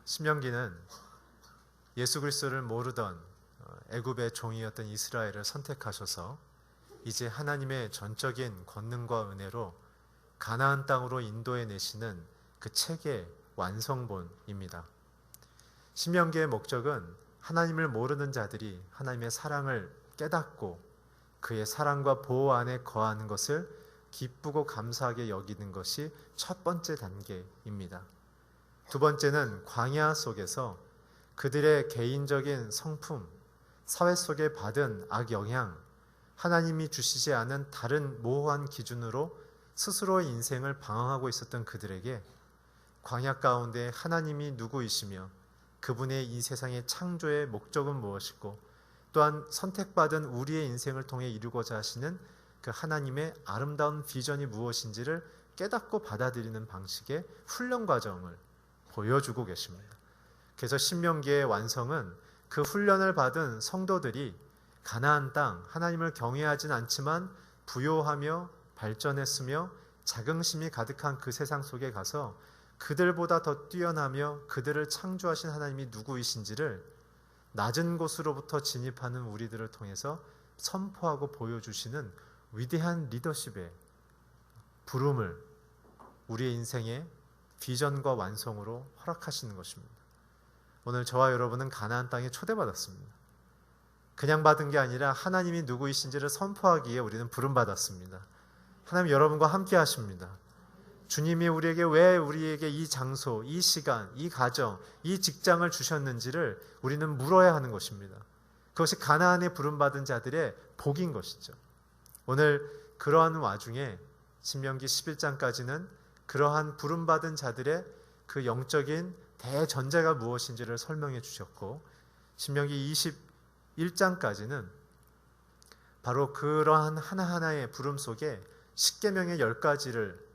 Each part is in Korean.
신명기는 예수 그리스도를 모르던 애굽의 종이었던 이스라엘을 선택하셔서 이제 하나님의 전적인 권능과 은혜로 가나안 땅으로 인도해 내시는 그 책의 완성본입니다. 신명기의 목적은 하나님을 모르는 자들이 하나님의 사랑을 깨닫고 그의 사랑과 보호 안에 거하는 것을 기쁘고 감사하게 여기는 것이 첫 번째 단계입니다. 두 번째는 광야 속에서 그들의 개인적인 성품, 사회 속에 받은 악영향, 하나님이 주시지 않은 다른 모호한 기준으로 스스로의 인생을 방황하고 있었던 그들에게 광야 가운데 하나님이 누구이시며 그분의 이 세상의 창조의 목적은 무엇이고 또한 선택받은 우리의 인생을 통해 이루고자 하시는 그 하나님의 아름다운 비전이 무엇인지를 깨닫고 받아들이는 방식의 훈련 과정을 보여주고 계십니다. 그래서 신명기의 완성은 그 훈련을 받은 성도들이 가나안 땅, 하나님을 경외하진 않지만 부요하며 발전했으며 자긍심이 가득한 그 세상 속에 가서 그들보다 더 뛰어나며 그들을 창조하신 하나님이 누구이신지를 낮은 곳으로부터 진입하는 우리들을 통해서 선포하고 보여주시는 위대한 리더십의 부름을 우리의 인생의 비전과 완성으로 허락하시는 것입니다. 오늘 저와 여러분은 가나안 땅에 초대받았습니다. 그냥 받은 게 아니라 하나님이 누구이신지를 선포하기에 우리는 부름받았습니다. 하나님 여러분과 함께 하십니다. 주님이 왜 우리에게 이 장소, 이 시간, 이 가정, 이 직장을 주셨는지를 우리는 물어야 하는 것입니다. 그것이 가나안에 부름받은 자들의 복인 것이죠. 오늘 그러한 와중에 신명기 11장까지는 그러한 부름받은 자들의 그 영적인 대전제가 무엇인지를 설명해 주셨고 신명기 21장까지는 바로 그러한 하나하나의 부름 속에 십계명의 10가지를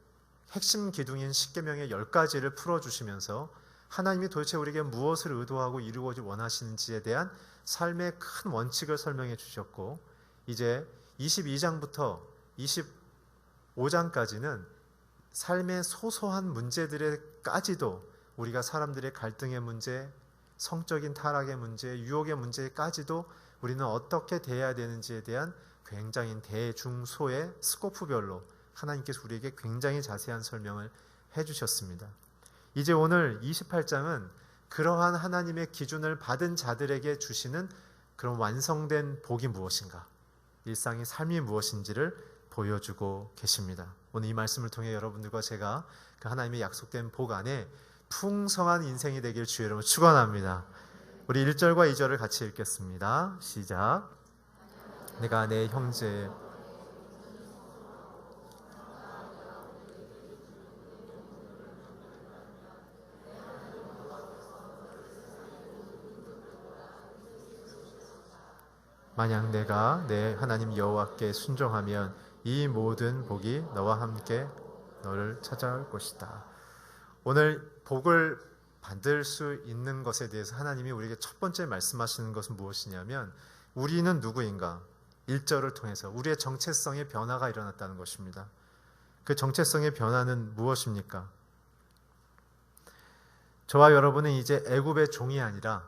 핵심 기둥인 십계명의 10가지를 풀어주시면서 하나님이 도대체 우리에게 무엇을 의도하고 이루고자 원하시는지에 대한 삶의 큰 원칙을 설명해 주셨고 이제 22장부터 25장까지는 삶의 소소한 문제들에까지도 우리가 사람들의 갈등의 문제, 성적인 타락의 문제, 유혹의 문제까지도 우리는 어떻게 대해야 되는지에 대한 굉장히 대중소의 스코프별로 하나님께서 우리에게 굉장히 자세한 설명을 해주셨습니다. 이제 오늘 28장은 그러한 하나님의 기준을 받은 자들에게 주시는 그런 완성된 복이 무엇인가, 일상의 삶이 무엇인지를 보여주고 계십니다. 오늘 이 말씀을 통해 여러분들과 제가 그 하나님의 약속된 복 안에 풍성한 인생이 되길 주의 이름으로 축원합니다. 우리 1절과 2절을 같이 읽겠습니다. 시작. 내가 내 형제 만약 내가 내 하나님 여호와께 순종하면 이 모든 복이 너와 함께 너를 찾아올 것이다. 오늘 복을 받을 수 있는 것에 대해서 하나님이 우리에게 첫 번째 말씀하시는 것은 무엇이냐면 우리는 누구인가? 1절을 통해서 우리의 정체성의 변화가 일어났다는 것입니다. 그 정체성의 변화는 무엇입니까? 저와 여러분은 이제 애굽의 종이 아니라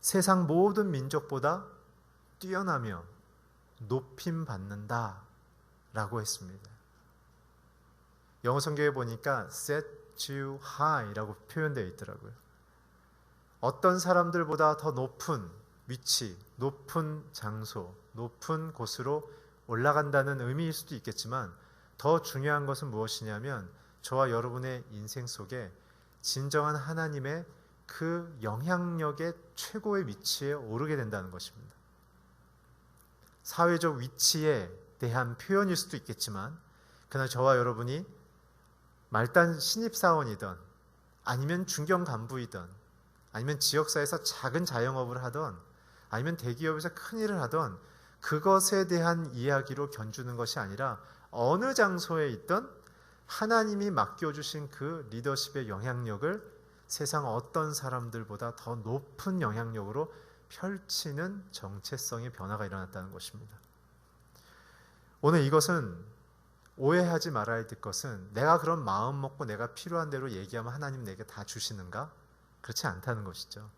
세상 모든 민족보다 뛰어나며 높임 받는다 라고 했습니다. 영어 성경에 보니까 set you high 라고 표현되어 있더라고요. 어떤 사람들보다 더 높은 위치, 높은 장소, 높은 곳으로 올라간다는 의미일 수도 있겠지만 더 중요한 것은 무엇이냐면 저와 여러분의 인생 속에 진정한 하나님의 그 영향력의 최고의 위치에 오르게 된다는 것입니다. 사회적 위치에 대한 표현일 수도 있겠지만 그러나 저와 여러분이 말단 신입사원이든 아니면 중견 간부이든 아니면 지역사회에서 작은 자영업을 하든 아니면 대기업에서 큰일을 하든 그것에 대한 이야기로 견주는 것이 아니라 어느 장소에 있든 하나님이 맡겨주신 그 리더십의 영향력을 세상 어떤 사람들보다 더 높은 영향력으로 펼치는 정체성의 변화가 일어났다는 것입니다. 오늘 이것은 오해하지 말아야 될 것은 내가 그런 마음 먹고 내가 필요한 대로 얘기하면 하나님 내게 다 주시는가? 그렇지 않다는 것이죠.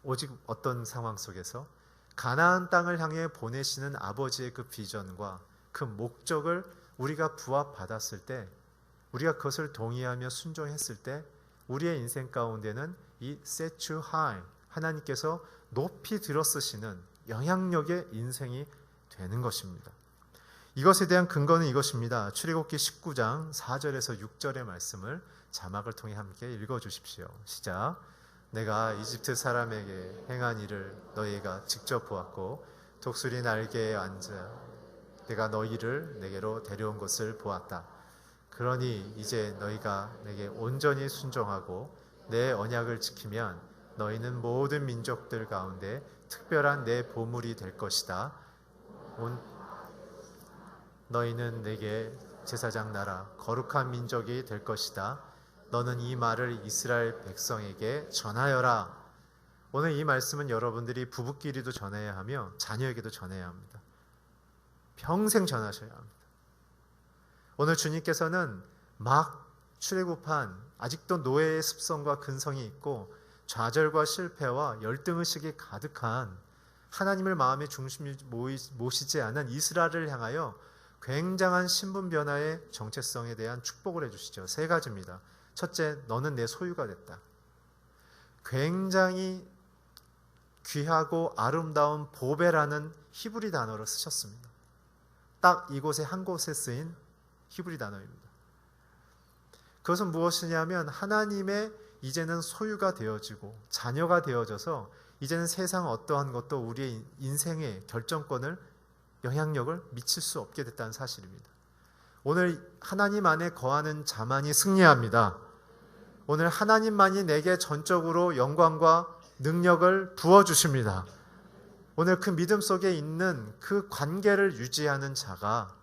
오직 어떤 상황 속에서 가나안 땅을 향해 보내시는 아버지의 그 비전과 그 목적을 우리가 부합받았을 때, 우리가 그것을 동의하며 순종했을 때 우리의 인생 가운데는 이 set you high, 하나님께서 높이 들어쓰시는 영향력의 인생이 되는 것입니다. 이것에 대한 근거는 이것입니다. 출애굽기 19장 4절에서 6절의 말씀을 자막을 통해 함께 읽어주십시오. 시작. 내가 이집트 사람에게 행한 일을 너희가 직접 보았고 독수리 날개에 앉아 내가 너희를 내게로 데려온 것을 보았다. 그러니 이제 너희가 내게 온전히 순종하고 내 언약을 지키면 너희는 모든 민족들 가운데 특별한 내 보물이 될 것이다. 너희는 내게 제사장 나라 거룩한 민족이 될 것이다. 너는 이 말을 이스라엘 백성에게 전하여라. 오늘 이 말씀은 여러분들이 부부끼리도 전해야 하며 자녀에게도 전해야 합니다. 평생 전하셔야 합니다. 오늘 주님께서는 막 출애굽한 아직도 노예의 습성과 근성이 있고 좌절과 실패와 열등의식이 가득한 하나님을 마음의 중심에 모시지 않은 이스라엘을 향하여 굉장한 신분 변화의 정체성에 대한 축복을 해주시죠. 세 가지입니다. 첫째, 너는 내 소유가 됐다. 굉장히 귀하고 아름다운 보배라는 히브리 단어를 쓰셨습니다. 딱 이곳에 한 곳에 쓰인 히브리 단어입니다. 그것은 무엇이냐면 하나님의 이제는 소유가 되어지고 자녀가 되어져서 이제는 세상 어떠한 것도 우리의 인생의 결정권을 영향력을 미칠 수 없게 됐다는 사실입니다. 오늘 하나님 안에 거하는 자만이 승리합니다. 오늘 하나님만이 내게 전적으로 영광과 능력을 부어주십니다. 오늘 그 믿음 속에 있는 그 관계를 유지하는 자가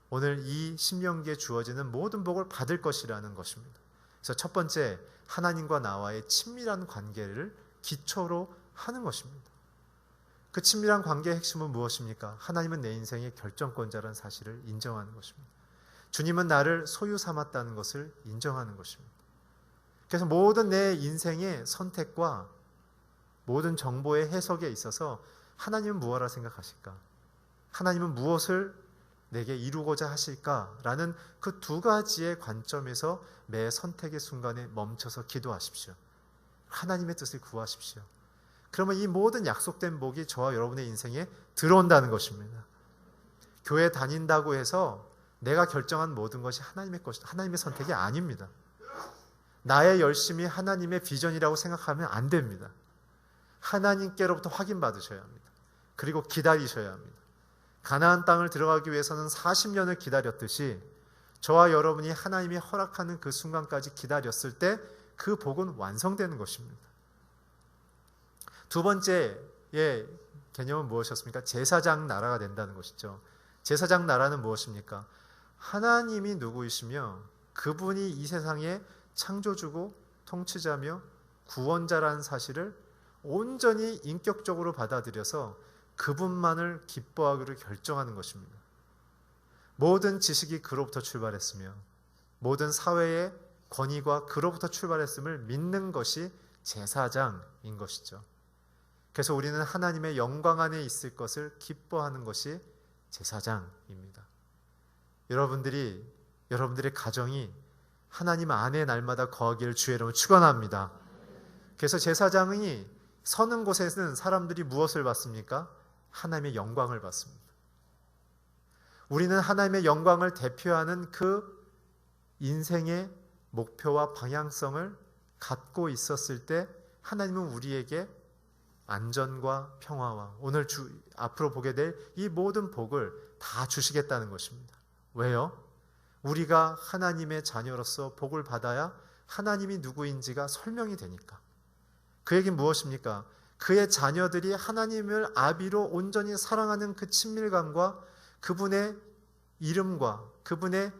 오늘 이 신명기에 주어지는 모든 복을 받을 것이라는 것입니다. 그래서 첫 번째, 하나님과 나와의 친밀한 관계를 기초로 하는 것입니다. 그 친밀한 관계의 핵심은 무엇입니까? 하나님은 내 인생의 결정권자라는 사실을 인정하는 것입니다. 주님은 나를 소유 삼았다는 것을 인정하는 것입니다. 그래서 모든 내 인생의 선택과 모든 정보의 해석에 있어서 하나님은 무엇이라 생각하실까? 하나님은 무엇을 내게 이루고자 하실까라는 그 두 가지의 관점에서 매 선택의 순간에 멈춰서 기도하십시오. 하나님의 뜻을 구하십시오. 그러면 이 모든 약속된 복이 저와 여러분의 인생에 들어온다는 것입니다. 교회 다닌다고 해서 내가 결정한 모든 것이 하나님의 것이다. 하나님의 선택이 아닙니다. 나의 열심이 하나님의 비전이라고 생각하면 안 됩니다. 하나님께로부터 확인받으셔야 합니다. 그리고 기다리셔야 합니다. 가나안 땅을 들어가기 위해서는 40년을 기다렸듯이 저와 여러분이 하나님이 허락하는 그 순간까지 기다렸을 때 그 복은 완성되는 것입니다. 두 번째의 개념은 무엇이었습니까? 제사장 나라가 된다는 것이죠. 제사장 나라는 무엇입니까? 하나님이 누구이시며 그분이 이 세상의 창조주고 통치자며 구원자라는 사실을 온전히 인격적으로 받아들여서 그분만을 기뻐하기로 결정하는 것입니다. 모든 지식이 그로부터 출발했으며 모든 사회의 권위가 그로부터 출발했음을 믿는 것이 제사장인 것이죠. 그래서 우리는 하나님의 영광 안에 있을 것을 기뻐하는 것이 제사장입니다. 여러분들의 가정이 하나님 안에 날마다 거하기를 주의 이름으로 축원합니다. 그래서 제사장이 서는 곳에는 사람들이 무엇을 받습니까? 하나님의 영광을 받습니다. 우리는 하나님의 영광을 대표하는 그 인생의 목표와 방향성을 갖고 있었을 때 하나님은 우리에게 안전과 평화와 오늘 앞으로 보게 될 이 모든 복을 다 주시겠다는 것입니다. 왜요? 우리가 하나님의 자녀로서 복을 받아야 하나님이 누구인지가 설명이 되니까. 그 얘기는 무엇입니까? 그의 자녀들이 하나님을 아비로 온전히 사랑하는 그 친밀감과 그분의 이름과 그분의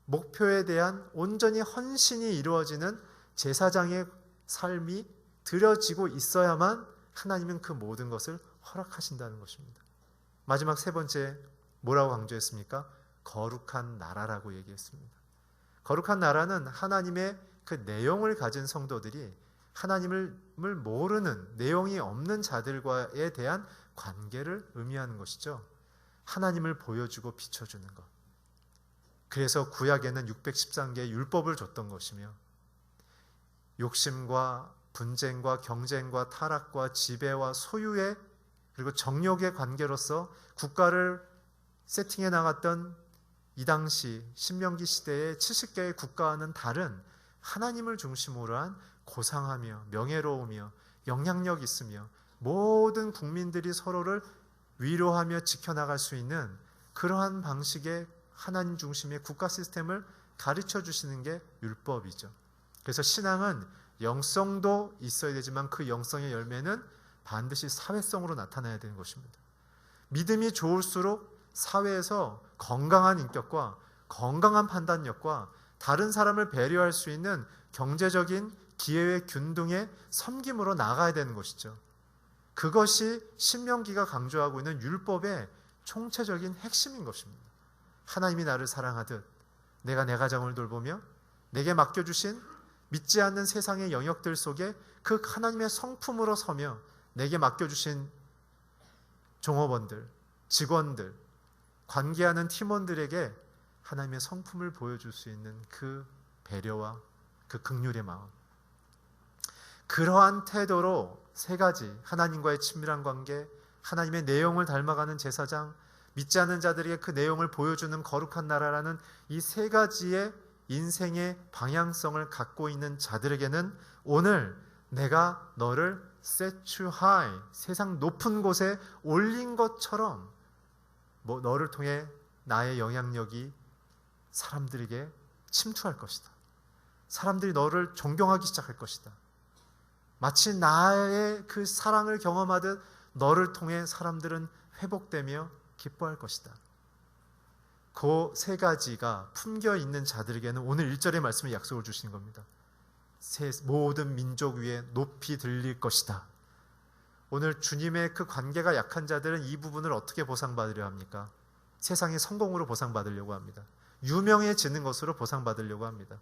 목표에 대한 온전히 헌신이 이루어지는 제사장의 삶이 드려지고 있어야만 하나님은 그 모든 것을 허락하신다는 것입니다. 마지막 세 번째 뭐라고 강조했습니까? 거룩한 나라라고 얘기했습니다. 거룩한 나라는 하나님의 그 내용을 가진 성도들이 하나님을 모르는 내용이 없는 자들과에 대한 관계를 의미하는 것이죠. 하나님을 보여주고 비춰주는 것. 그래서 구약에는 613개의 율법을 줬던 것이며 욕심과 분쟁과 경쟁과 타락과 지배와 소유의 그리고 정욕의 관계로서 국가를 세팅해 나갔던 이 당시 신명기 시대의 70개의 국가와는 다른 하나님을 중심으로 한 고상하며 명예로우며 영향력 있으며 모든 국민들이 서로를 위로하며 지켜나갈 수 있는 그러한 방식의 하나님 중심의 국가 시스템을 가르쳐 주시는 게 율법이죠. 그래서 신앙은 영성도 있어야 되지만 그 영성의 열매는 반드시 사회성으로 나타나야 되는 것입니다. 믿음이 좋을수록 사회에서 건강한 인격과 건강한 판단력과 다른 사람을 배려할 수 있는 경제적인 기회의 균등의 섬김으로 나가야 되는 것이죠. 그것이 신명기가 강조하고 있는 율법의 총체적인 핵심인 것입니다. 하나님이 나를 사랑하듯 내가 내 가정을 돌보며 내게 맡겨주신 믿지 않는 세상의 영역들 속에 그 하나님의 성품으로 서며 내게 맡겨주신 종업원들, 직원들, 관계하는 팀원들에게 하나님의 성품을 보여줄 수 있는 그 배려와 그 긍휼의 마음, 그러한 태도로 세 가지, 하나님과의 친밀한 관계, 하나님의 내용을 닮아가는 제사장, 믿지 않는 자들에게 그 내용을 보여주는 거룩한 나라라는 이 세 가지의 인생의 방향성을 갖고 있는 자들에게는 오늘 내가 너를 set you high, 세상 높은 곳에 올린 것처럼 너를 통해 나의 영향력이 사람들에게 침투할 것이다. 사람들이 너를 존경하기 시작할 것이다. 마치 나의 그 사랑을 경험하듯 너를 통해 사람들은 회복되며 기뻐할 것이다. 그 세 가지가 품겨 있는 자들에게는 오늘 1절의 말씀에 약속을 주시는 겁니다. 모든 민족 위에 높이 들릴 것이다. 오늘 주님의 그 관계가 약한 자들은 이 부분을 어떻게 보상받으려 합니까? 세상의 성공으로 보상받으려고 합니다. 유명해지는 것으로 보상받으려고 합니다.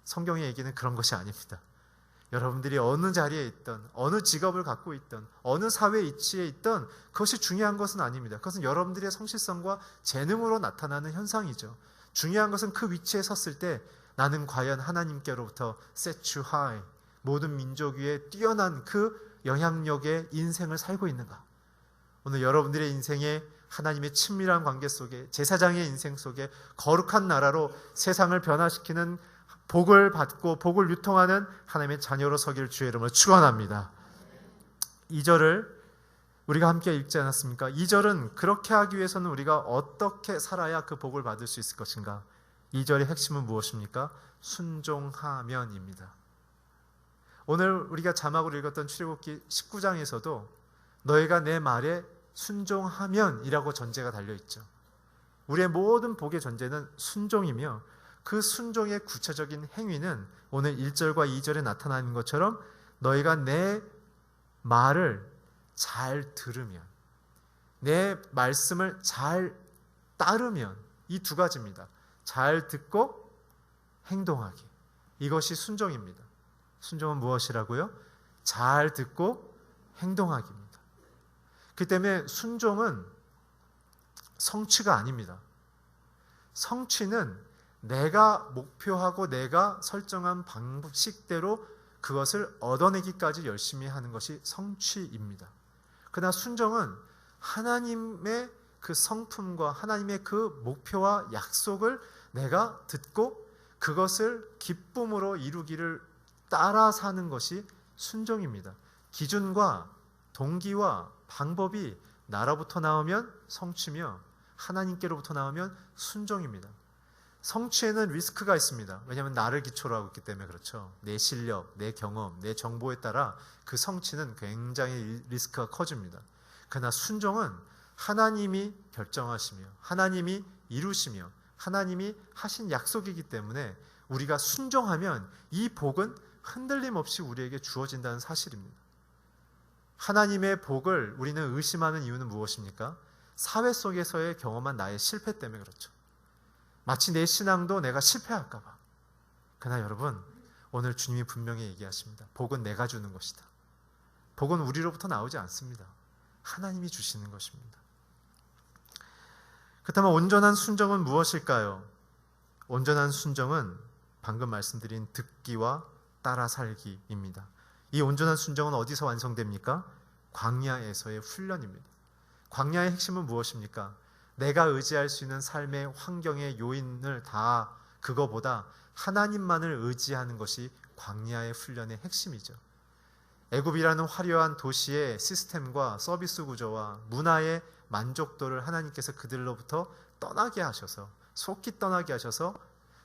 성경의 얘기는 그런 것이 아닙니다. 여러분들이 어느 자리에 있든 어느 직업을 갖고 있든 어느 사회 위치에 있든 그것이 중요한 것은 아닙니다. 그것은 여러분들의 성실성과 재능으로 나타나는 현상이죠. 중요한 것은 그 위치에 섰을 때 나는 과연 하나님께로부터 set you high, 모든 민족 위에 뛰어난 그 영향력의 인생을 살고 있는가. 오늘 여러분들의 인생에 하나님의 친밀한 관계 속에, 제사장의 인생 속에 거룩한 나라로 세상을 변화시키는 복을 받고 복을 유통하는 하나님의 자녀로 서길 주의 이름으로 축원합니다. 2절을 우리가 함께 읽지 않았습니까? 2절은 그렇게 하기 위해서는 우리가 어떻게 살아야 그 복을 받을 수 있을 것인가? 2절의 핵심은 무엇입니까? 순종하면입니다. 오늘 우리가 자막으로 읽었던 출애굽기 19장에서도 너희가 내 말에 순종하면이라고 전제가 달려있죠. 우리의 모든 복의 전제는 순종이며 그 순종의 구체적인 행위는 오늘 1절과 2절에 나타나는 것처럼 너희가 내 말을 잘 들으면, 내 말씀을 잘 따르면, 이 두 가지입니다. 잘 듣고 행동하기. 이것이 순종입니다. 순종은 무엇이라고요? 잘 듣고 행동하기입니다. 그 때문에 순종은 성취가 아닙니다. 성취는 내가 목표하고 내가 설정한 방식대로 그것을 얻어내기까지 열심히 하는 것이 성취입니다. 그러나 순종은 하나님의 그 성품과 하나님의 그 목표와 약속을 내가 듣고 그것을 기쁨으로 이루기를 따라 사는 것이 순종입니다. 기준과 동기와 방법이 나로부터 나오면 성취며 하나님께로부터 나오면 순종입니다. 성취에는 리스크가 있습니다. 왜냐하면 나를 기초로 하고 있기 때문에 그렇죠. 내 실력, 내 경험, 내 정보에 따라 그 성취는 굉장히 리스크가 커집니다. 그러나 순종은 하나님이 결정하시며 하나님이 이루시며 하나님이 하신 약속이기 때문에 우리가 순종하면 이 복은 흔들림 없이 우리에게 주어진다는 사실입니다. 하나님의 복을 우리는 의심하는 이유는 무엇입니까? 사회 속에서의 경험한 나의 실패 때문에 그렇죠. 마치 내 신앙도 내가 실패할까 봐. 그러나 여러분, 오늘 주님이 분명히 얘기하십니다. 복은 내가 주는 것이다. 복은 우리로부터 나오지 않습니다. 하나님이 주시는 것입니다. 그렇다면 온전한 순종은 무엇일까요? 온전한 순종은 방금 말씀드린 듣기와 따라 살기입니다. 이 온전한 순종은 어디서 완성됩니까? 광야에서의 훈련입니다. 광야의 핵심은 무엇입니까? 내가 의지할 수 있는 삶의 환경의 요인을 다 그거보다 하나님만을 의지하는 것이 광야의 훈련의 핵심이죠. 애굽이라는 화려한 도시의 시스템과 서비스 구조와 문화의 만족도를 하나님께서 그들로부터 떠나게 하셔서, 속히 떠나게 하셔서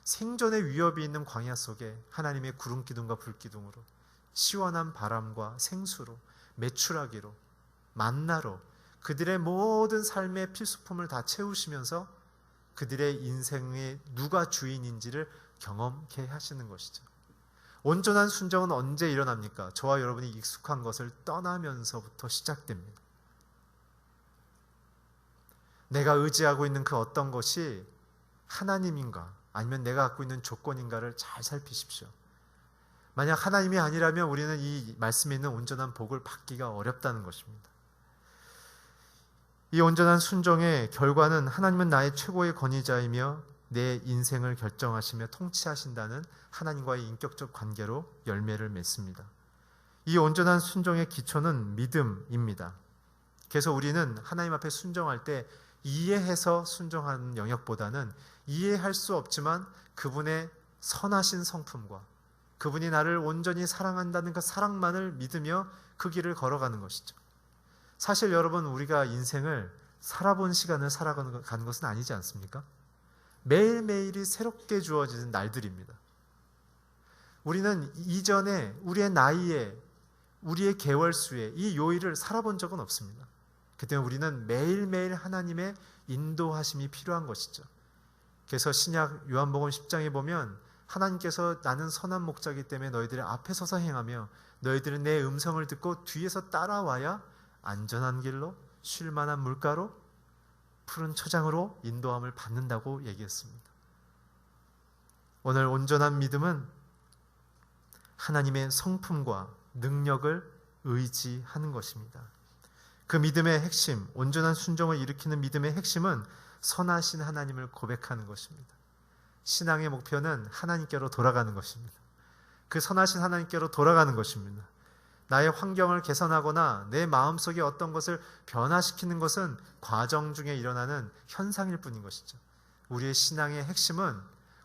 생존의 위협이 있는 광야 속에 하나님의 구름 기둥과 불 기둥으로, 시원한 바람과 생수로, 메추라기로, 만나로 그들의 모든 삶의 필수품을 다 채우시면서 그들의 인생의 누가 주인인지를 경험케 하시는 것이죠. 온전한 순종은 언제 일어납니까? 저와 여러분이 익숙한 것을 떠나면서부터 시작됩니다. 내가 의지하고 있는 그 어떤 것이 하나님인가 아니면 내가 갖고 있는 조건인가를 잘 살피십시오. 만약 하나님이 아니라면 우리는 이 말씀에 있는 온전한 복을 받기가 어렵다는 것입니다. 이 온전한 순종의 결과는 하나님은 나의 최고의 권위자이며 내 인생을 결정하시며 통치하신다는 하나님과의 인격적 관계로 열매를 맺습니다. 이 온전한 순종의 기초는 믿음입니다. 그래서 우리는 하나님 앞에 순종할 때 이해해서 순종하는 영역보다는 이해할 수 없지만 그분의 선하신 성품과 그분이 나를 온전히 사랑한다는 그 사랑만을 믿으며 그 길을 걸어가는 것이죠. 사실 여러분, 우리가 인생을 살아본 시간을 살아가는 것은 아니지 않습니까? 매일매일이 새롭게 주어지는 날들입니다. 우리는 이전에 우리의 나이에 우리의 개월수에 이 요일을 살아본 적은 없습니다. 그 때문에 우리는 매일매일 하나님의 인도하심이 필요한 것이죠. 그래서 신약 요한복음 10장에 보면 하나님께서 나는 선한 목자이기 때문에 너희들의 앞에 서서 행하며 너희들은 내 음성을 듣고 뒤에서 따라와야 안전한 길로 쉴 만한 물가로 푸른 초장으로 인도함을 받는다고 얘기했습니다. 오늘 온전한 믿음은 하나님의 성품과 능력을 의지하는 것입니다. 그 믿음의 핵심, 온전한 순종을 일으키는 믿음의 핵심은 선하신 하나님을 고백하는 것입니다. 신앙의 목표는 하나님께로 돌아가는 것입니다. 그 선하신 하나님께로 돌아가는 것입니다. 나의 환경을 개선하거나 내 마음속에 어떤 것을 변화시키는 것은 과정 중에 일어나는 현상일 뿐인 것이죠. 우리의 신앙의 핵심은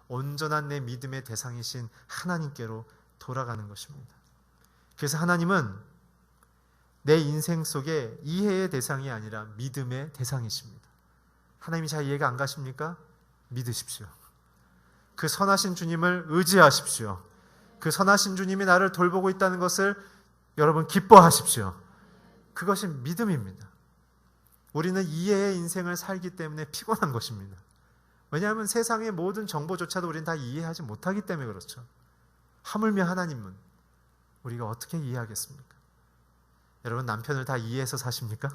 온전한 내 믿음의 대상이신 하나님께로 돌아가는 것입니다. 그래서 하나님은 내 인생 속에 이해의 대상이 아니라 믿음의 대상이십니다. 하나님이 잘 이해가 안 가십니까? 믿으십시오. 그 선하신 주님을 의지하십시오. 그 선하신 주님이 나를 돌보고 있다는 것을 여러분 기뻐하십시오. 그것이 믿음입니다. 우리는 이해의 인생을 살기 때문에 피곤한 것입니다. 왜냐하면 세상의 모든 정보조차도 우리는 다 이해하지 못하기 때문에 그렇죠. 하물며 하나님은 우리가 어떻게 이해하겠습니까? 여러분, 남편을 다 이해해서 사십니까?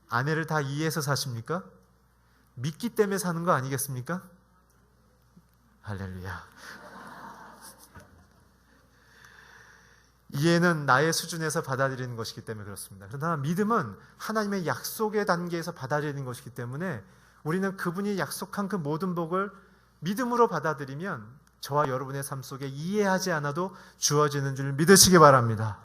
아내를 다 이해해서 사십니까? 믿기 때문에 사는 거 아니겠습니까? 할렐루야. 이해는 나의 수준에서 받아들이는 것이기 때문에 그렇습니다. 그러나 믿음은 하나님의 약속의 단계에서 받아들이는 것이기 때문에 우리는 그분이 약속한 그 모든 복을 믿음으로 받아들이면 저와 여러분의 삶 속에 이해하지 않아도 주어지는 줄 믿으시기 바랍니다.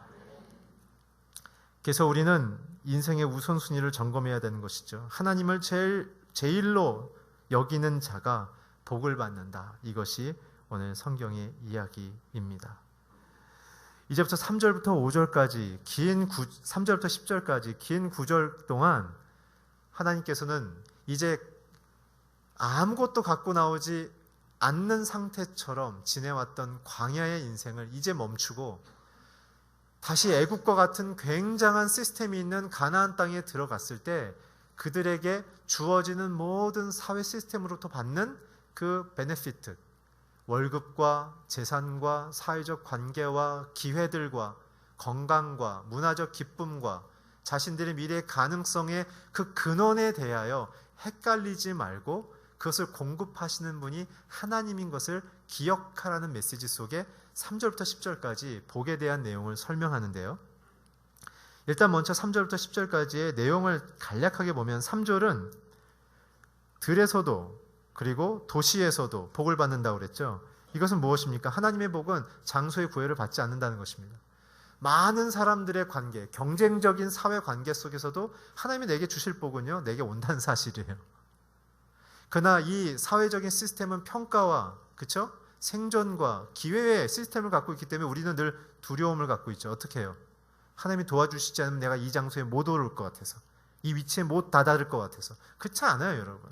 그래서 우리는 인생의 우선순위를 점검해야 되는 것이죠. 하나님을 제일로 여기는 자가 복을 받는다. 이것이 오늘 성경의 이야기입니다. 이제부터 3절부터 5절까지 3절부터 10절까지 긴 9절 동안 하나님께서는 이제 아무것도 갖고 나오지 않는 상태처럼 지내왔던 광야의 인생을 이제 멈추고 다시 애국과 같은 굉장한 시스템이 있는 가나안 땅에 들어갔을 때 그들에게 주어지는 모든 사회 시스템으로부터 받는 그 베네피트, 월급과 재산과 사회적 관계와 기회들과 건강과 문화적 기쁨과 자신들의 미래의 가능성의 그 근원에 대하여 헷갈리지 말고 그것을 공급하시는 분이 하나님인 것을 기억하라는 메시지 속에 3절부터 10절까지 복에 대한 내용을 설명하는데요. 일단 먼저 3절부터 10절까지의 내용을 간략하게 보면 3절은 들에서도 그리고 도시에서도 복을 받는다고 그랬죠. 이것은 무엇입니까? 하나님의 복은 장소의 구애를 받지 않는다는 것입니다. 많은 사람들의 관계, 경쟁적인 사회 관계 속에서도 하나님이 내게 주실 복은요, 내게 온다는 사실이에요. 그러나 이 사회적인 시스템은 평가와, 그쵸? 생존과 기회의 시스템을 갖고 있기 때문에 우리는 늘 두려움을 갖고 있죠. 어떻게 해요? 하나님이 도와주시지 않으면 내가 이 장소에 못 오를 것 같아서, 이 위치에 못 다다를 것 같아서. 그렇지 않아요, 여러분.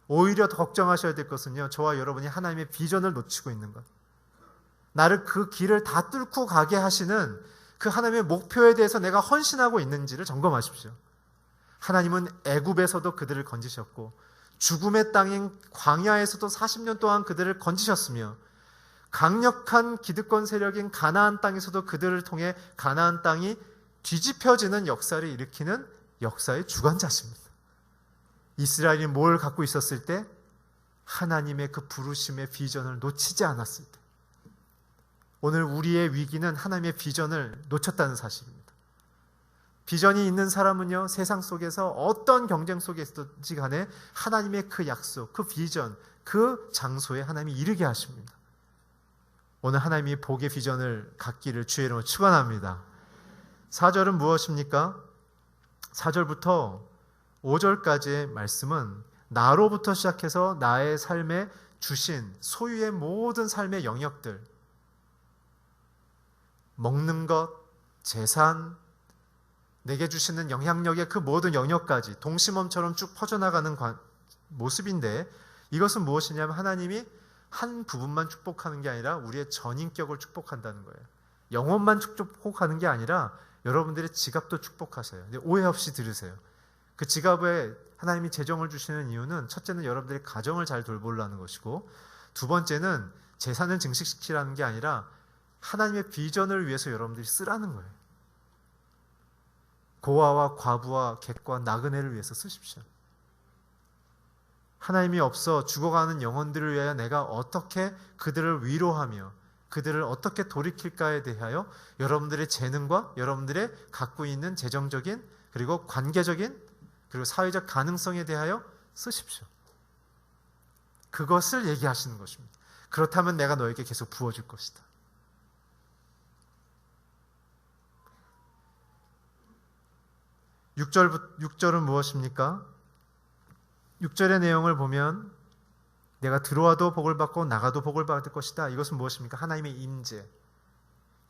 오히려 더 걱정하셔야 될 것은요, 저와 여러분이 하나님의 비전을 놓치고 있는 것. 나를 그 길을 다 뚫고 가게 하시는 그 하나님의 목표에 대해서 내가 헌신하고 있는지를 점검하십시오. 하나님은 애굽에서도 그들을 건지셨고 죽음의 땅인 광야에서도 40년 동안 그들을 건지셨으며 강력한 기득권 세력인 가나안 땅에서도 그들을 통해 가나안 땅이 뒤집혀지는 역사를 일으키는 역사의 주관자십니다. 이스라엘이 뭘 갖고 있었을 때? 하나님의 그 부르심의 비전을 놓치지 않았을 때. 오늘 우리의 위기는 하나님의 비전을 놓쳤다는 사실입니다. 비전이 있는 사람은요, 세상 속에서 어떤 경쟁 속에 있든지 간에 하나님의 그 약속, 그 비전, 그 장소에 하나님이 이르게 하십니다. 오늘 하나님이 복의 비전을 갖기를 주의 이름으로 축원합니다. 4절은 무엇입니까? 4절부터 5절까지의 말씀은 나로부터 시작해서 나의 삶에 주신 소유의 모든 삶의 영역들, 먹는 것, 재산, 내게 주시는 영향력의 그 모든 영역까지 동심원처럼 쭉 퍼져나가는 모습인데, 이것은 무엇이냐면 하나님이 한 부분만 축복하는 게 아니라 우리의 전인격을 축복한다는 거예요. 영혼만 축복하는 게 아니라 여러분들의 지갑도 축복하세요. 근데 오해 없이 들으세요. 그 지갑에 하나님이 재정을 주시는 이유는 첫째는 여러분들의 가정을 잘 돌보려는 것이고, 두 번째는 재산을 증식시키라는 게 아니라 하나님의 비전을 위해서 여러분들이 쓰라는 거예요. 고아와 과부와 객과 나그네를 위해서 쓰십시오. 하나님이 없어 죽어가는 영혼들을 위하여 내가 어떻게 그들을 위로하며 그들을 어떻게 돌이킬까에 대하여 여러분들의 재능과 여러분들의 갖고 있는 재정적인 그리고 관계적인 그리고 사회적 가능성에 대하여 쓰십시오. 그것을 얘기하시는 것입니다. 그렇다면 내가 너에게 계속 부어줄 것이다. 6절은 무엇입니까? 6절의 내용을 보면 내가 들어와도 복을 받고 나가도 복을 받을 것이다. 이것은 무엇입니까? 하나님의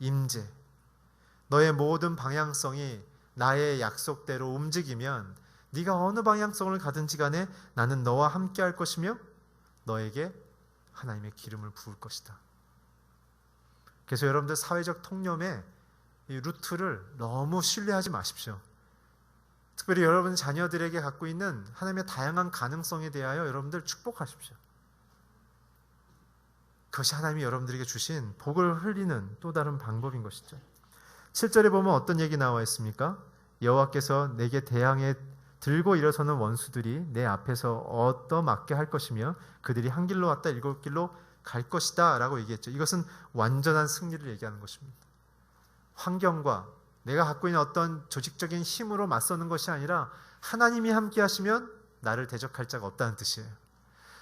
임재. 너의 모든 방향성이 나의 약속대로 움직이면 네가 어느 방향성을 가든지 간에 나는 너와 함께 할 것이며 너에게 하나님의 기름을 부을 것이다. 그래서 여러분들 사회적 통념의 이 루트를 너무 신뢰하지 마십시오. 특별히 여러분 자녀들에게 갖고 있는 하나님의 다양한 가능성에 대하여 여러분들 축복하십시오. 그것이 하나님이 여러분들에게 주신 복을 흘리는 또 다른 방법인 것이죠. 7절에 보면 어떤 얘기 나와 있습니까? 여호와께서 내게 대항해 들고 일어서는 원수들이 내 앞에서 얻어맞게 할 것이며 그들이 한 길로 왔다 일곱 길로 갈 것이다 라고 얘기했죠. 이것은 완전한 승리를 얘기하는 것입니다. 환경과 내가 갖고 있는 어떤 조직적인 힘으로 맞서는 것이 아니라 하나님이 함께 하시면 나를 대적할 자가 없다는 뜻이에요.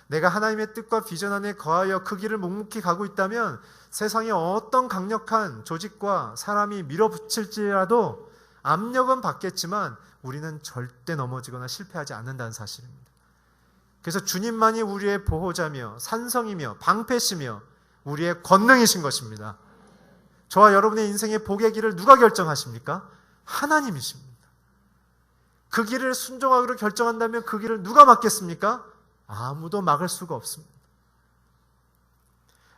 내가 하나님의 뜻과 비전 안에 거하여 그 길을 묵묵히 가고 있다면 세상에 어떤 강력한 조직과 사람이 밀어붙일지라도 압력은 받겠지만 우리는 절대 넘어지거나 실패하지 않는다는 사실입니다. 그래서 주님만이 우리의 보호자며 산성이며 방패시며 우리의 권능이신 것입니다. 저와 여러분의 인생의 복의 길을 누가 결정하십니까? 하나님이십니다. 그 길을 순종하기로 결정한다면 그 길을 누가 막겠습니까? 아무도 막을 수가 없습니다.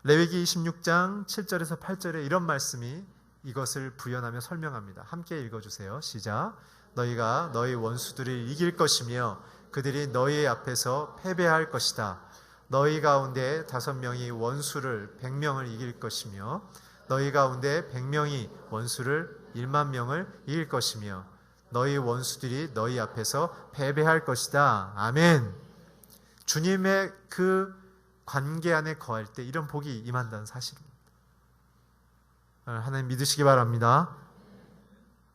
레위기 26장 7절에서 8절에 이런 말씀이 이것을 부연하며 설명합니다. 함께 읽어주세요. 시작. 너희가 너희 원수들을 이길 것이며 그들이 너희 앞에서 패배할 것이다. 너희 가운데 5명이 원수를 100명을 이길 것이며 너희 가운데 100명이 원수를 1만 명을 이길 것이며 너희 원수들이 너희 앞에서 패배할 것이다. 아멘. 주님의 그 관계 안에 거할 때 이런 복이 임한다는 사실입니다. 하나님 믿으시기 바랍니다.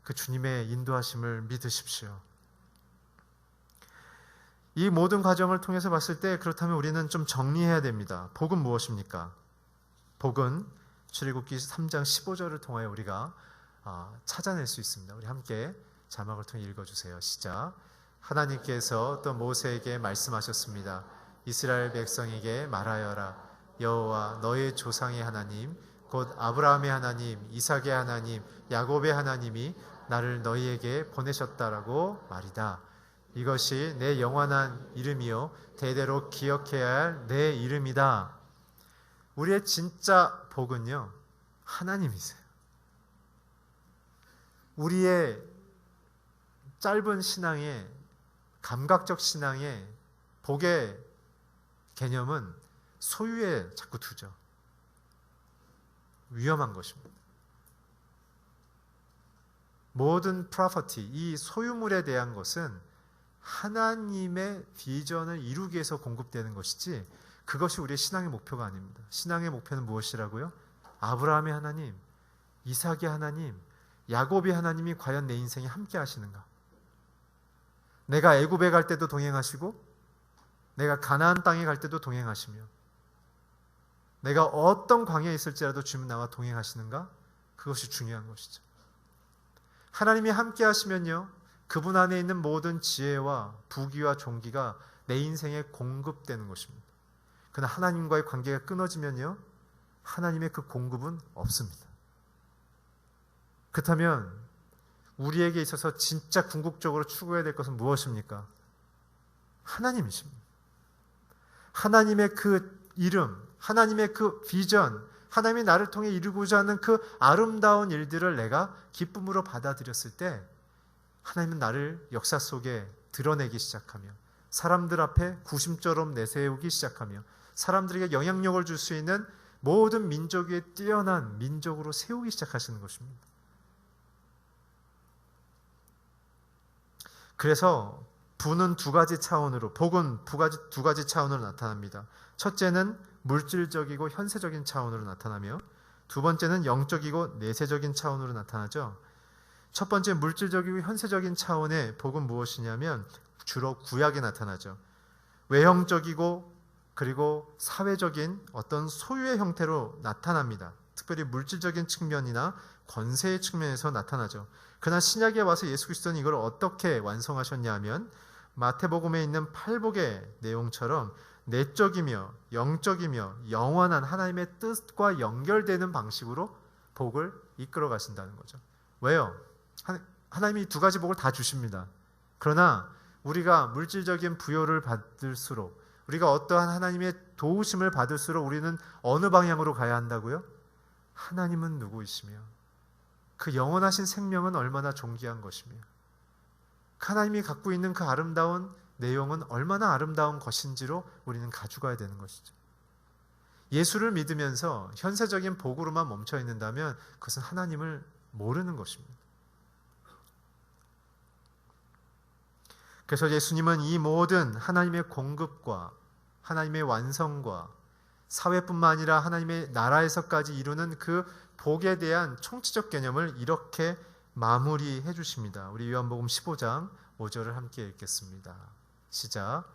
그 주님의 인도하심을 믿으십시오. 이 모든 과정을 통해서 봤을 때 그렇다면 우리는 좀 정리해야 됩니다. 복은 무엇입니까? 복은 출애굽기 3장 15절을 통하여 우리가 찾아낼 수 있습니다. 우리 함께 자막을 통해 읽어주세요. 시작. 하나님께서 또 모세에게 말씀하셨습니다. 이스라엘 백성에게 말하여라. 여호와 너의 조상의 하나님 곧 아브라함의 하나님, 이삭의 하나님, 야곱의 하나님이 나를 너희에게 보내셨다라고 말이다. 이것이 내 영원한 이름이요 대대로 기억해야 할 내 이름이다. 우리의 진짜 복은요 하나님이세요. 우리의 짧은 신앙의 감각적 신앙의 복의 개념은 소유에 자꾸 두죠. 위험한 것입니다. 모든 프로퍼티, 이 소유물에 대한 것은 하나님의 비전을 이루기 위해서 공급되는 것이지 그것이 우리의 신앙의 목표가 아닙니다. 신앙의 목표는 무엇이라고요? 아브라함의 하나님, 이삭의 하나님, 야곱의 하나님이 과연 내 인생에 함께 하시는가? 내가 애굽에 갈 때도 동행하시고 내가 가나안 땅에 갈 때도 동행하시며 내가 어떤 광야에 있을지라도 주님 나와 동행하시는가? 그것이 중요한 것이죠. 하나님이 함께 하시면요 그분 안에 있는 모든 지혜와 부귀와 존귀가 내 인생에 공급되는 것입니다. 그러나 하나님과의 관계가 끊어지면요 하나님의 그 공급은 없습니다. 그렇다면 우리에게 있어서 진짜 궁극적으로 추구해야 될 것은 무엇입니까? 하나님이십니다. 하나님의 그 이름, 하나님의 그 비전, 하나님이 나를 통해 이루고자 하는 그 아름다운 일들을 내가 기쁨으로 받아들였을 때 하나님은 나를 역사 속에 드러내기 시작하며 사람들 앞에 구심처럼 내세우기 시작하며 사람들에게 영향력을 줄 수 있는 모든 민족 위에 뛰어난 민족으로 세우기 시작하시는 것입니다. 그래서 부는 두 가지 차원으로, 복은 두 가지 차원으로 나타납니다. 첫째는 물질적이고 현세적인 차원으로 나타나며 두 번째는 영적이고 내세적인 차원으로 나타나죠. 첫 번째 물질적이고 현세적인 차원의 복은 무엇이냐면 주로 구약에 나타나죠. 외형적이고 그리고 사회적인 어떤 소유의 형태로 나타납니다. 특별히 물질적인 측면이나 권세의 측면에서 나타나죠. 그러나 신약에 와서 예수 그리스도는 이걸 어떻게 완성하셨냐 하면 마태복음에 있는 팔복의 내용처럼 내적이며 영적이며 영원한 하나님의 뜻과 연결되는 방식으로 복을 이끌어 가신다는 거죠. 왜요? 하나님이 두 가지 복을 다 주십니다. 그러나 우리가 물질적인 부여를 받을수록 우리가 어떠한 하나님의 도우심을 받을수록 우리는 어느 방향으로 가야 한다고요? 하나님은 누구이시며 그 영원하신 생명은 얼마나 존귀한 것이며 하나님이 갖고 있는 그 아름다운 내용은 얼마나 아름다운 것인지로 우리는 가져가야 되는 것이죠. 예수를 믿으면서 현세적인 복으로만 멈춰 있는다면 그것은 하나님을 모르는 것입니다. 그래서 예수님은 이 모든 하나님의 공급과 하나님의 완성과 사회뿐만 아니라 하나님의 나라에서까지 이루는 그 복에 대한 총체적 개념을 이렇게 마무리해 주십니다. 우리 요한복음 15장 5절을 함께 읽겠습니다. 시작.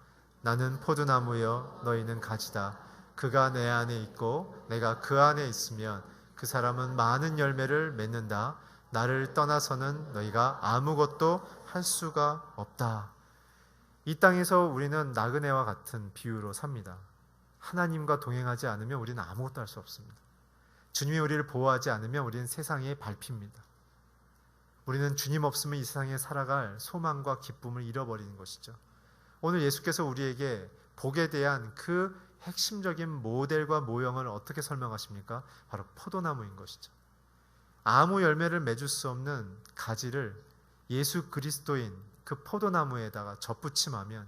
나는 포도나무여 너희는 가지다. 그가 내 안에 있고 내가 그 안에 있으면 그 사람은 많은 열매를 맺는다. 나를 떠나서는 너희가 아무것도 할 수가 없다. 이 땅에서 우리는 나그네와 같은 비유로 삽니다. 하나님과 동행하지 않으면 우리는 아무것도 할 수 없습니다. 주님이 우리를 보호하지 않으면 우리는 세상에 밟힙니다. 우리는 주님 없으면 이 세상에 살아갈 소망과 기쁨을 잃어버리는 것이죠. 오늘 예수께서 우리에게 복에 대한 그 핵심적인 모델과 모형을 어떻게 설명하십니까? 바로 포도나무인 것이죠. 아무 열매를 맺을 수 없는 가지를 예수 그리스도인 그 포도나무에다가 접붙임하면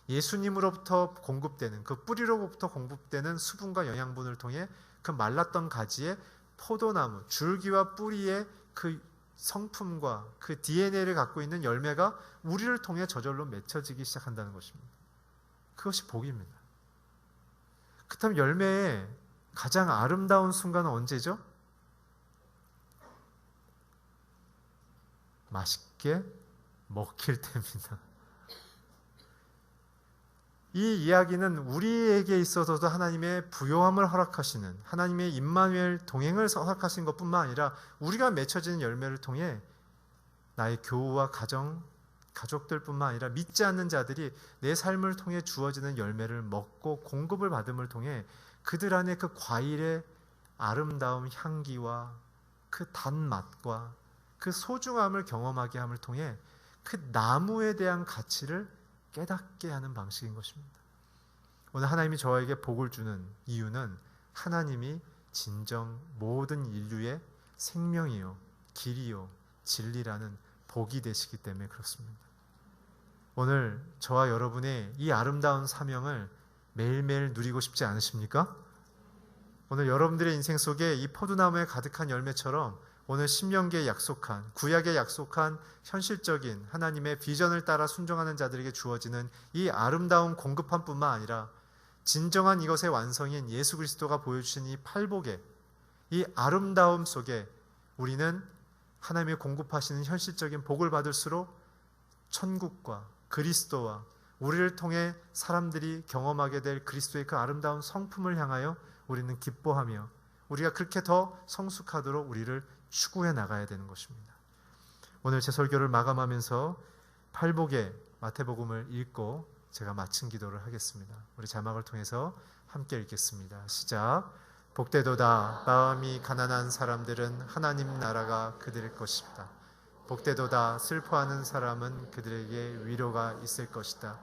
예수님으로부터 공급되는 그 뿌리로부터 공급되는 수분과 영양분을 통해 그 말랐던 가지에 포도나무, 줄기와 뿌리의 그 성품과 그 DNA를 갖고 있는 열매가 우리를 통해 저절로 맺혀지기 시작한다는 것입니다. 그것이 복입니다. 그렇다면 열매의 가장 아름다운 순간은 언제죠? 맛있게 먹힐 때입니다. 이 이야기는 우리에게 있어서도 하나님의 부요함을 허락하시는, 하나님의 임마누엘 동행을 허락하신 것뿐만 아니라 우리가 맺혀지는 열매를 통해 나의 교우와 가족들뿐만 아니라 믿지 않는 자들이 내 삶을 통해 주어지는 열매를 먹고 공급을 받음을 통해 그들 안에 그 과일의 아름다운 향기와 그 단맛과 그 소중함을 경험하게 함을 통해 그 나무에 대한 가치를 깨닫게 하는 방식인 것입니다. 오늘 하나님이 저에게 복을 주는 이유는 하나님이 진정 모든 인류의 생명이요 길이요 진리라는 복이 되시기 때문에 그렇습니다. 오늘 저와 여러분의 이 아름다운 사명을 매일매일 누리고 싶지 않으십니까? 오늘 여러분들의 인생 속에 이 포도나무에 가득한 열매처럼 오늘 신명기에 약속한, 구약에 약속한 현실적인 하나님의 비전을 따라 순종하는 자들에게 주어지는 이 아름다운 공급함뿐만 아니라 진정한 이것의 완성인 예수 그리스도가 보여주신 이 팔복의 이 아름다움 속에 우리는 하나님의 공급하시는 현실적인 복을 받을수록 천국과 그리스도와 우리를 통해 사람들이 경험하게 될 그리스도의 그 아름다운 성품을 향하여 우리는 기뻐하며 우리가 그렇게 더 성숙하도록 우리를 추구해 나가야 되는 것입니다. 오늘 제 설교를 마감하면서 팔복의 마태복음을 읽고 제가 마친 기도를 하겠습니다. 우리 자막을 통해서 함께 읽겠습니다. 시작. 복되도다 마음이 가난한 사람들은 하나님 나라가 그들의 것이다. 복되도다 슬퍼하는 사람은 그들에게 위로가 있을 것이다.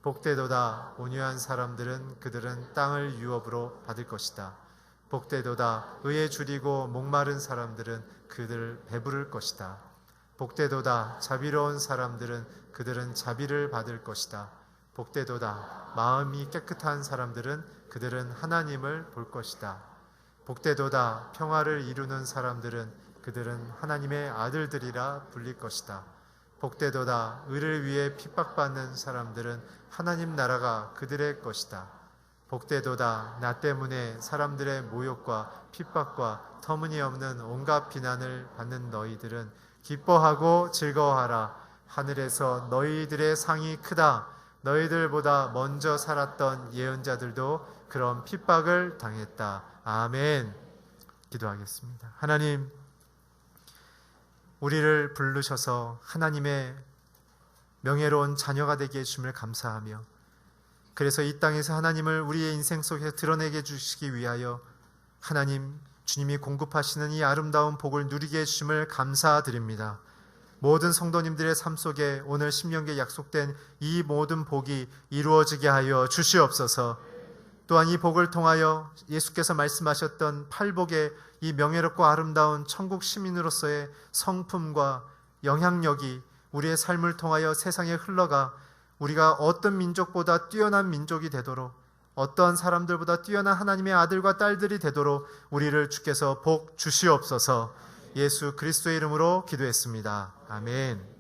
복되도다 온유한 사람들은 그들은 땅을 유업으로 받을 것이다. 복되도다 의에 줄이고 목마른 사람들은 그들을 배부를 것이다. 복되도다 자비로운 사람들은 그들은 자비를 받을 것이다. 복되도다 마음이 깨끗한 사람들은 그들은 하나님을 볼 것이다. 복되도다 평화를 이루는 사람들은 그들은 하나님의 아들들이라 불릴 것이다. 복되도다 의를 위해 핍박받는 사람들은 하나님 나라가 그들의 것이다. 복되도다 나 때문에 사람들의 모욕과 핍박과 터무니없는 온갖 비난을 받는 너희들은 기뻐하고 즐거워하라. 하늘에서 너희들의 상이 크다. 너희들보다 먼저 살았던 예언자들도 그런 핍박을 당했다. 아멘. 기도하겠습니다. 하나님, 우리를 부르셔서 하나님의 명예로운 자녀가 되게 해주심을 감사하며 그래서 이 땅에서 하나님을 우리의 인생 속에 드러내게 해주시기 위하여 하나님 주님이 공급하시는 이 아름다운 복을 누리게 해주심을 감사드립니다. 모든 성도님들의 삶 속에 오늘 신명기에 약속된 이 모든 복이 이루어지게 하여 주시옵소서. 또한 이 복을 통하여 예수께서 말씀하셨던 팔복의 이 명예롭고 아름다운 천국 시민으로서의 성품과 영향력이 우리의 삶을 통하여 세상에 흘러가 우리가 어떤 민족보다 뛰어난 민족이 되도록 어떠한 사람들보다 뛰어난 하나님의 아들과 딸들이 되도록 우리를 주께서 복 주시옵소서. 예수 그리스도의 이름으로 기도했습니다. 아멘.